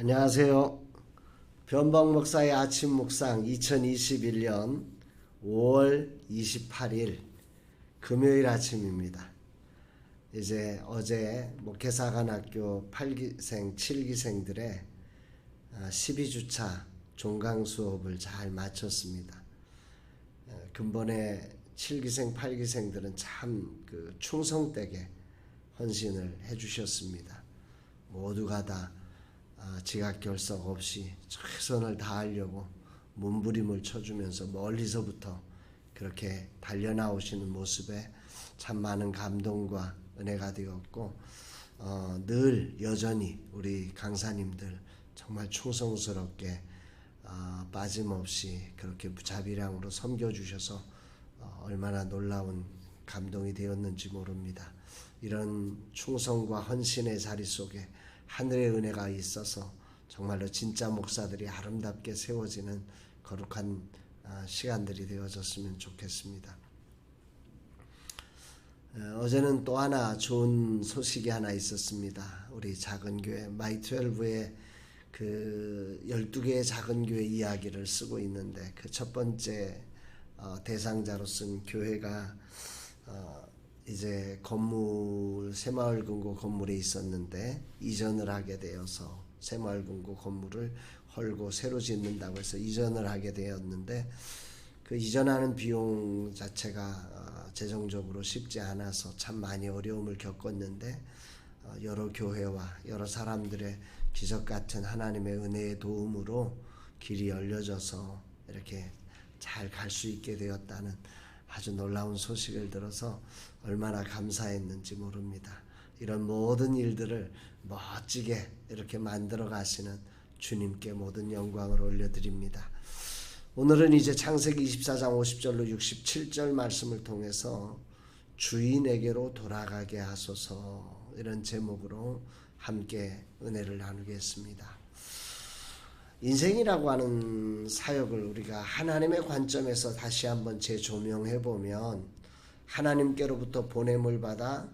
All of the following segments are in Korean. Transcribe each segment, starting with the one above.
안녕하세요. 변방 목사의 아침 묵상 2021년 5월 28일 금요일 아침입니다. 이제 어제 목회사관학교 8기생, 7기생들의 12주차 종강 수업을 잘 마쳤습니다. 근본에 7기생, 8기생들은 참 충성되게 헌신을 해주셨습니다. 모두가 다 지각결석 없이 최선을 다하려고 몸부림을 쳐주면서 멀리서부터 그렇게 달려나오시는 모습에 참 많은 감동과 은혜가 되었고, 늘 여전히 우리 강사님들 정말 충성스럽게 빠짐없이 그렇게 무자비량으로 섬겨주셔서 얼마나 놀라운 감동이 되었는지 모릅니다. 이런 충성과 헌신의 자리 속에 하늘의 은혜가 있어서 정말로 진짜 목사들이 아름답게 세워지는 거룩한 시간들이 되어졌으면 좋겠습니다. 어제는 또 하나 좋은 소식이 하나 있었습니다. 우리 작은 교회 마이12의 그 12개의 작은 교회 이야기를 쓰고 있는데, 그 첫 번째 대상자로 쓴 교회가 이제 건물 새마을금고 건물에 있었는데 이전을 하게 되어서 새마을금고 건물을 헐고 새로 짓는다고 해서 이전을 하게 되었는데, 그 이전하는 비용 자체가 재정적으로 쉽지 않아서 참 많이 어려움을 겪었는데, 여러 교회와 여러 사람들의 기적 같은 하나님의 은혜의 도움으로 길이 열려져서 이렇게 잘 갈 수 있게 되었다는 아주 놀라운 소식을 들어서 얼마나 감사했는지 모릅니다. 이런 모든 일들을 멋지게 이렇게 만들어 가시는 주님께 모든 영광을 올려드립니다. 오늘은 이제 창세기 24장 50절로 67절 말씀을 통해서 주인에게로 돌아가게 하소서, 이런 제목으로 함께 은혜를 나누겠습니다. 인생이라고 하는 사역을 우리가 하나님의 관점에서 다시 한번 재조명해 보면, 하나님께로부터 보냄을 받아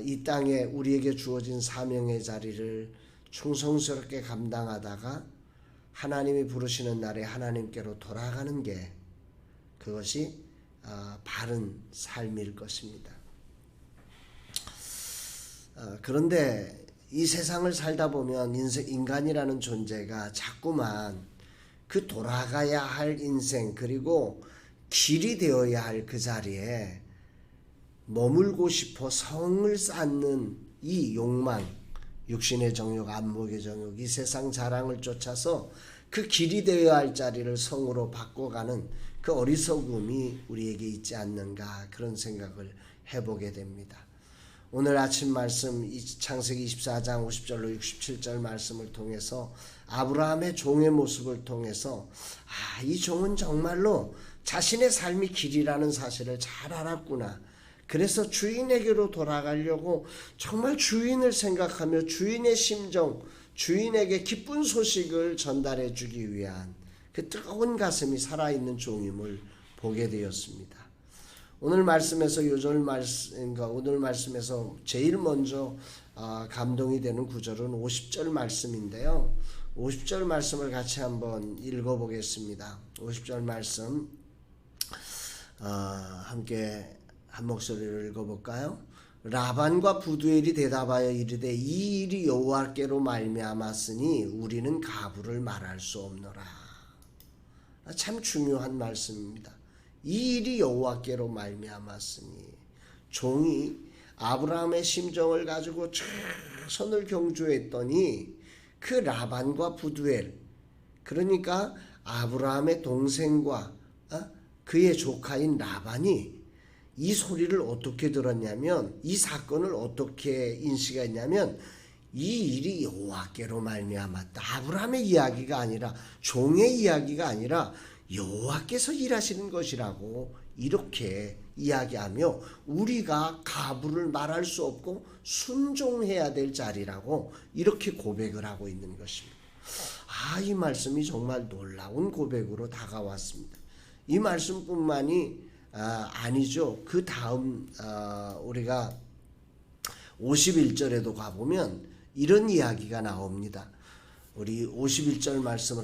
이 땅에 우리에게 주어진 사명의 자리를 충성스럽게 감당하다가 하나님이 부르시는 날에 하나님께로 돌아가는 게, 그것이 바른 삶일 것입니다. 그런데 이 세상을 살다 보면 인간이라는 존재가 자꾸만 그 돌아가야 할 인생, 그리고 길이 되어야 할 그 자리에 머물고 싶어 성을 쌓는 이 욕망, 육신의 정욕, 안목의 정욕, 이 세상 자랑을 쫓아서 그 길이 되어야 할 자리를 성으로 바꿔가는 그 어리석음이 우리에게 있지 않는가, 그런 생각을 해보게 됩니다. 오늘 아침 말씀 창세기 24장 50절로 67절 말씀을 통해서 아브라함의 종의 모습을 통해서 이 종은 정말로 자신의 삶이 길이라는 사실을 잘 알았구나. 그래서 주인에게로 돌아가려고 정말 주인을 생각하며 주인의 심정, 주인에게 기쁜 소식을 전달해 주기 위한 그 뜨거운 가슴이 살아있는 종임을 보게 되었습니다. 오늘 말씀에서 오늘 말씀에서 제일 먼저 감동이 되는 구절은 50절 말씀인데요. 50절 말씀을 같이 한번 읽어보겠습니다. 50절 말씀 함께 한 목소리로 읽어볼까요? 라반과 부두엘이 대답하여 이르되 이 일이 여호와께로 말미암았으니 우리는 가부를 말할 수 없노라. 참 중요한 말씀입니다. 이 일이 여호와께로 말미암았으니, 종이 아브라함의 심정을 가지고 최선을 경주했더니 그 라반과 부두엘, 그러니까 아브라함의 동생과 그의 조카인 라반이 이 소리를 어떻게 들었냐면, 이 사건을 어떻게 인식했냐면, 이 일이 여호와께로 말미암았다. 아브라함의 이야기가 아니라, 종의 이야기가 아니라 여호와께서 일하시는 것이라고 이렇게 이야기하며, 우리가 가부를 말할 수 없고 순종해야 될 자리라고 이렇게 고백을 하고 있는 것입니다. 이 말씀이 정말 놀라운 고백으로 다가왔습니다. 이 말씀뿐만이 아니죠. 그 다음 우리가 51절에도 가보면 이런 이야기가 나옵니다. 우리 51절 말씀을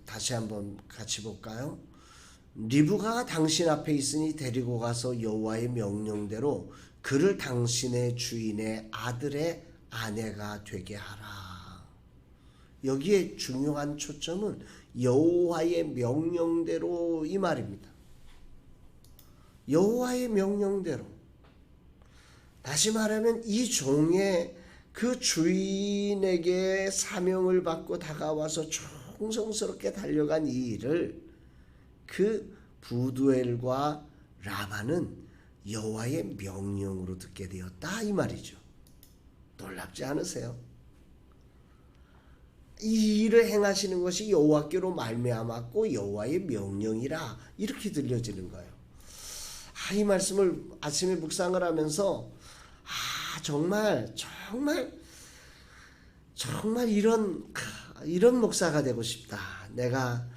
다시 한번 같이 볼까요? 리브가가 당신 앞에 있으니 데리고 가서 여호와의 명령대로 그를 당신의 주인의 아들의 아내가 되게 하라. 여기에 중요한 초점은 여호와의 명령대로 이 말입니다. 여호와의 명령대로. 다시 말하면 이 종의 그 주인에게 사명을 받고 다가와서 충성스럽게 달려간 이 일을 그 부두엘과 라반은 여호와의 명령으로 듣게 되었다 이 말이죠. 놀랍지 않으세요? 이 일을 행하시는 것이 여호와께로 말미암았고 여호와의 명령이라 이렇게 들려지는 거예요. 이 말씀을 아침에 묵상을 하면서 정말 이런 목사가 되고 싶다. 내가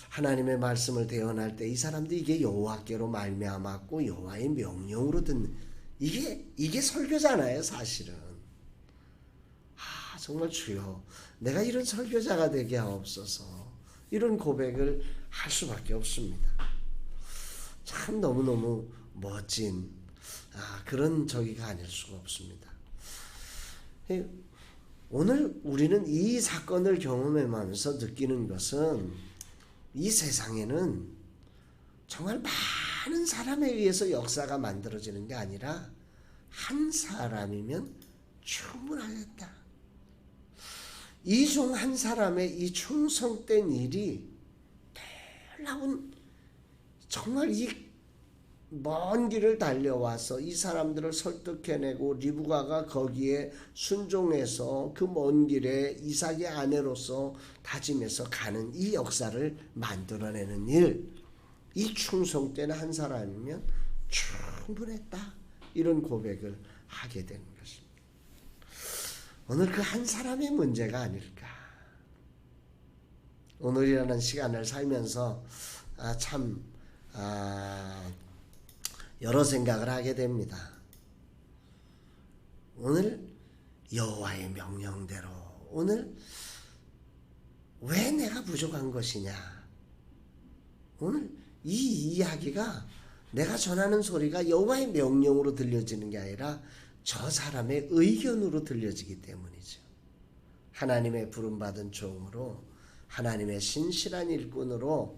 하나님의 말씀을 대언할 때 이 사람도 이게 여호와께로 말미암았고 여호와의 명령으로 듣는 이게 설교잖아요, 사실은. 정말 주여, 내가 이런 설교자가 되게 하옵소서. 이런 고백을 할 수밖에 없습니다. 참 너무너무 멋진 그런 저기가 아닐 수가 없습니다. 오늘 우리는 이 사건을 경험하면서 느끼는 것은 이 세상에는 정말 많은 사람에 의해서 역사가 만들어지는 게 아니라 한 사람이면 충분하겠다. 이 종 한 사람의 이 충성된 일이 놀라운 정말 이 먼 길을 달려와서 이 사람들을 설득해내고 리브가가 거기에 순종해서 그 먼 길에 이삭의 아내로서 다짐해서 가는 이 역사를 만들어내는 일, 이 충성된 한 사람이면 충분했다. 이런 고백을 하게 되는 것입니다. 오늘 그 한 사람의 문제가 아닐까. 오늘이라는 시간을 살면서 여러 생각을 하게 됩니다. 오늘 여호와의 명령대로 오늘 왜 내가 부족한 것이냐. 오늘 이 이야기가 내가 전하는 소리가 여호와의 명령으로 들려지는 게 아니라 저 사람의 의견으로 들려지기 때문이죠. 하나님의 부름받은 종으로 하나님의 신실한 일꾼으로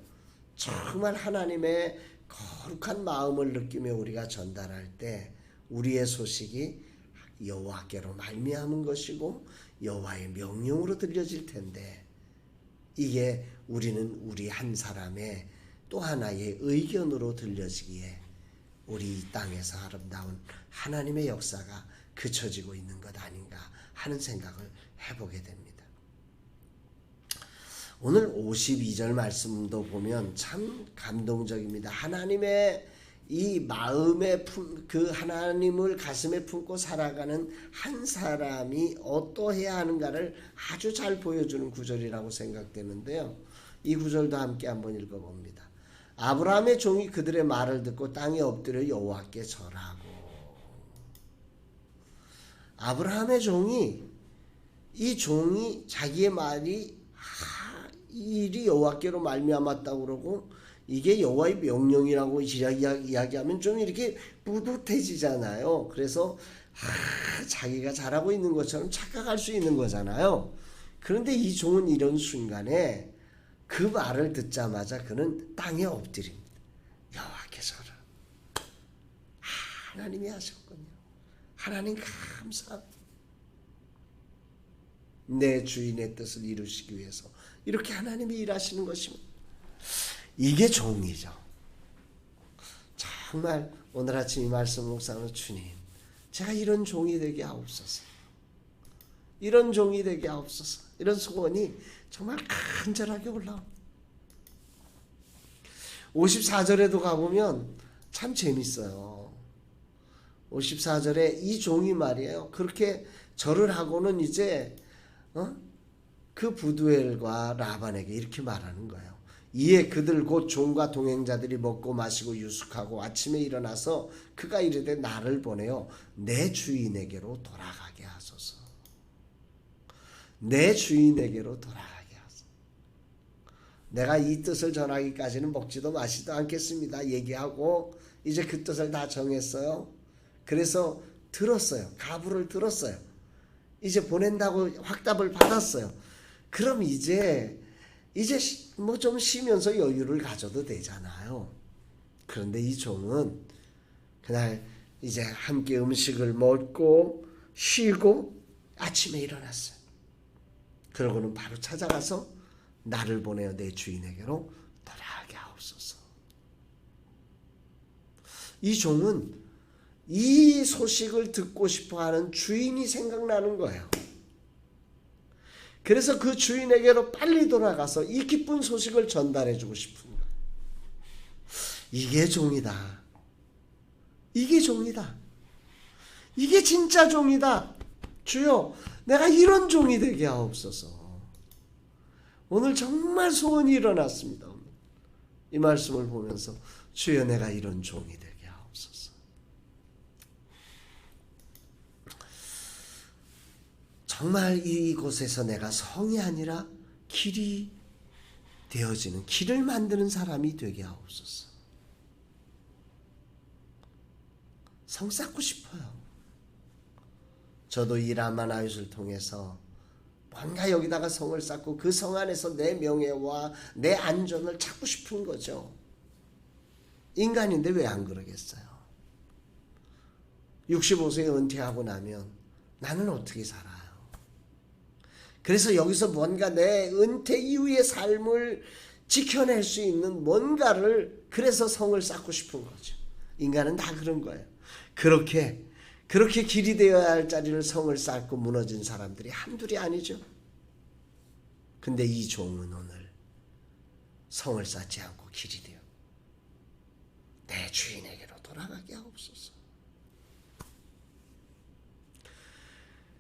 정말 하나님의 거룩한 마음을 느끼며 우리가 전달할 때 우리의 소식이 여호와께로 말미암은 것이고 여호와의 명령으로 들려질 텐데 이게 우리는 우리 한 사람의 또 하나의 의견으로 들려지기에 우리 이 땅에서 아름다운 하나님의 역사가 그쳐지고 있는 것 아닌가 하는 생각을 해보게 됩니다. 오늘 52절 말씀도 보면 참 감동적입니다. 하나님의 이 마음에 그 하나님을 가슴에 품고 살아가는 한 사람이 어떠해야 하는가를 아주 잘 보여주는 구절이라고 생각되는데요. 이 구절도 함께 한번 읽어봅니다. 아브라함의 종이 그들의 말을 듣고 땅에 엎드려 여호와께 절하고. 아브라함의 종이 이 종이 자기의 말이 이 일이 여호와께로 말미암았다고 그러고 이게 여호와의 명령이라고 이야기하면 좀 이렇게 뿌듯해지잖아요. 그래서 자기가 잘하고 있는 것처럼 착각할 수 있는 거잖아요. 그런데 이 종은 이런 순간에 그 말을 듣자마자 그는 땅에 엎드립니다. 여호와께서는 하나님이 하셨군요. 하나님 감사합니다. 내 주인의 뜻을 이루시기 위해서 이렇게 하나님이 일하시는 것입니다. 이게 종이죠. 정말 오늘 아침 이 말씀 묵상하는 주님, 제가 이런 종이 되게 하옵소서. 이런 종이 되게 하옵소서. 이런 소원이 정말 간절하게 올라옵니다. 54절에도 가보면 참 재밌어요. 54절에 이 종이 말이에요. 그렇게 절을 하고는 이제 그 부두엘과 라반에게 이렇게 말하는 거예요. 이에 그들 곧 종과 동행자들이 먹고 마시고 유숙하고 아침에 일어나서 그가 이르되 나를 보내어 내 주인에게로 돌아가게 하소서. 내 주인에게로 돌아가게 내가 이 뜻을 전하기까지는 먹지도 마시도 않겠습니다. 얘기하고 이제 그 뜻을 다 정했어요. 그래서 들었어요. 가부를 들었어요. 이제 보낸다고 확답을 받았어요. 그럼 이제 뭐 좀 쉬면서 여유를 가져도 되잖아요. 그런데 이 종은 그날 이제 함께 음식을 먹고 쉬고 아침에 일어났어요. 그러고는 바로 찾아가서 나를 보내어 내 주인에게로 돌아가게 하옵소서. 이 종은 이 소식을 듣고 싶어하는 주인이 생각나는 거예요. 그래서 그 주인에게로 빨리 돌아가서 이 기쁜 소식을 전달해주고 싶은 거예요. 이게 종이다. 이게 종이다. 이게 진짜 종이다. 주여, 내가 이런 종이 되게 하옵소서. 오늘 정말 소원이 일어났습니다. 이 말씀을 보면서 주여, 내가 이런 종이 되게 하옵소서. 정말 이곳에서 내가 성이 아니라 길이 되어지는, 길을 만드는 사람이 되게 하옵소서. 성 쌓고 싶어요. 저도 이 라마나웃을 통해서 뭔가 여기다가 성을 쌓고 그 성 안에서 내 명예와 내 안전을 찾고 싶은 거죠. 인간인데 왜 안 그러겠어요? 65세에 은퇴하고 나면 나는 어떻게 살아요? 그래서 여기서 뭔가 내 은퇴 이후의 삶을 지켜낼 수 있는 뭔가를, 그래서 성을 쌓고 싶은 거죠. 인간은 다 그런 거예요. 그렇게 길이 되어야 할 자리를 성을 쌓고 무너진 사람들이 한둘이 아니죠. 근데 이 종은 오늘 성을 쌓지 않고 길이 되어 내 주인에게로 돌아가게 하옵소서.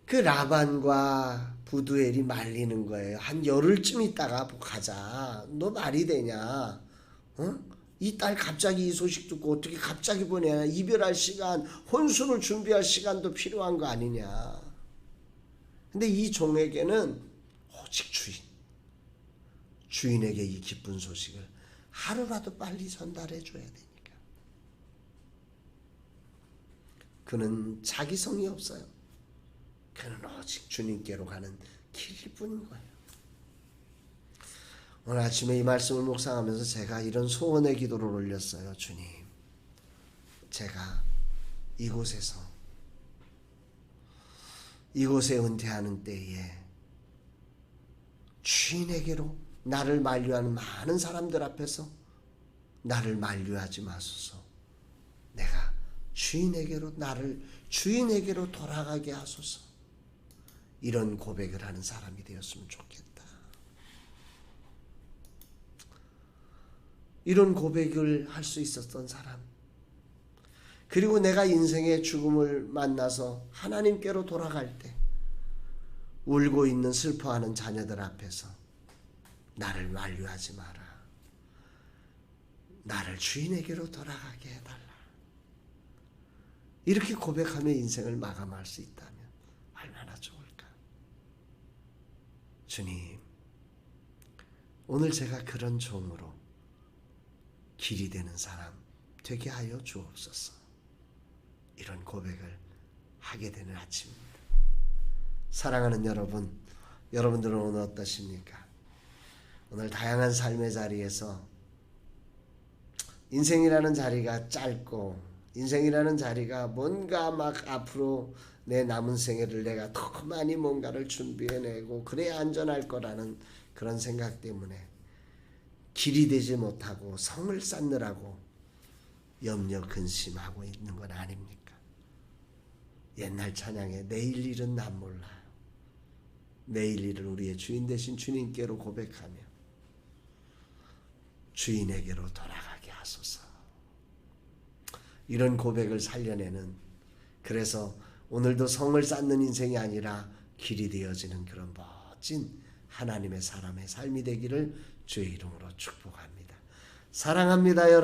그 라반과 부두엘이 말리는 거예요. 한 열흘쯤 있다가 가자. 너 말이 되냐? 이 딸 갑자기 이 소식 듣고 어떻게 갑자기 보내냐? 이별할 시간, 혼수를 준비할 시간도 필요한 거 아니냐? 근데 이 종에게는 오직 주인에게 이 기쁜 소식을 하루라도 빨리 전달해 줘야 되니까. 그는 자기 성이 없어요. 그는 오직 주님께로 가는 길일 뿐인 거예요. 오늘 아침에 이 말씀을 묵상하면서 제가 이런 소원의 기도를 올렸어요. 주님, 제가 이곳에 은퇴하는 때에 주인에게로 나를 만류하는 많은 사람들 앞에서 나를 만류하지 마소서. 내가 주인에게로 돌아가게 하소서. 이런 고백을 하는 사람이 되었으면 좋겠다. 이런 고백을 할 수 있었던 사람, 그리고 내가 인생의 죽음을 만나서 하나님께로 돌아갈 때 울고 있는 슬퍼하는 자녀들 앞에서 나를 만류하지 마라. 나를 주인에게로 돌아가게 해달라. 이렇게 고백하며 인생을 마감할 수 있다면 얼마나 좋을까. 주님, 오늘 제가 그런 종으로 길이 되는 사람 되게 하여 주옵소서. 이런 고백을 하게 되는 아침입니다. 사랑하는 여러분, 여러분들은 오늘 어떠십니까? 오늘 다양한 삶의 자리에서 인생이라는 자리가 짧고, 인생이라는 자리가 뭔가 막 앞으로 내 남은 생애를 내가 더 많이 뭔가를 준비해내고 그래야 안전할 거라는 그런 생각 때문에 길이 되지 못하고 성을 쌓느라고 염려 근심하고 있는 건 아닙니까? 옛날 찬양에 내일 일은 난 몰라요. 내일 일을 우리의 주인 되신 주님께로 고백하며 주인에게로 돌아가게 하소서. 이런 고백을 살려내는, 그래서 오늘도 성을 쌓는 인생이 아니라 길이 되어지는 그런 멋진 하나님의 사람의 삶이 되기를 주의 이름으로 축복합니다. 사랑합니다, 여러분.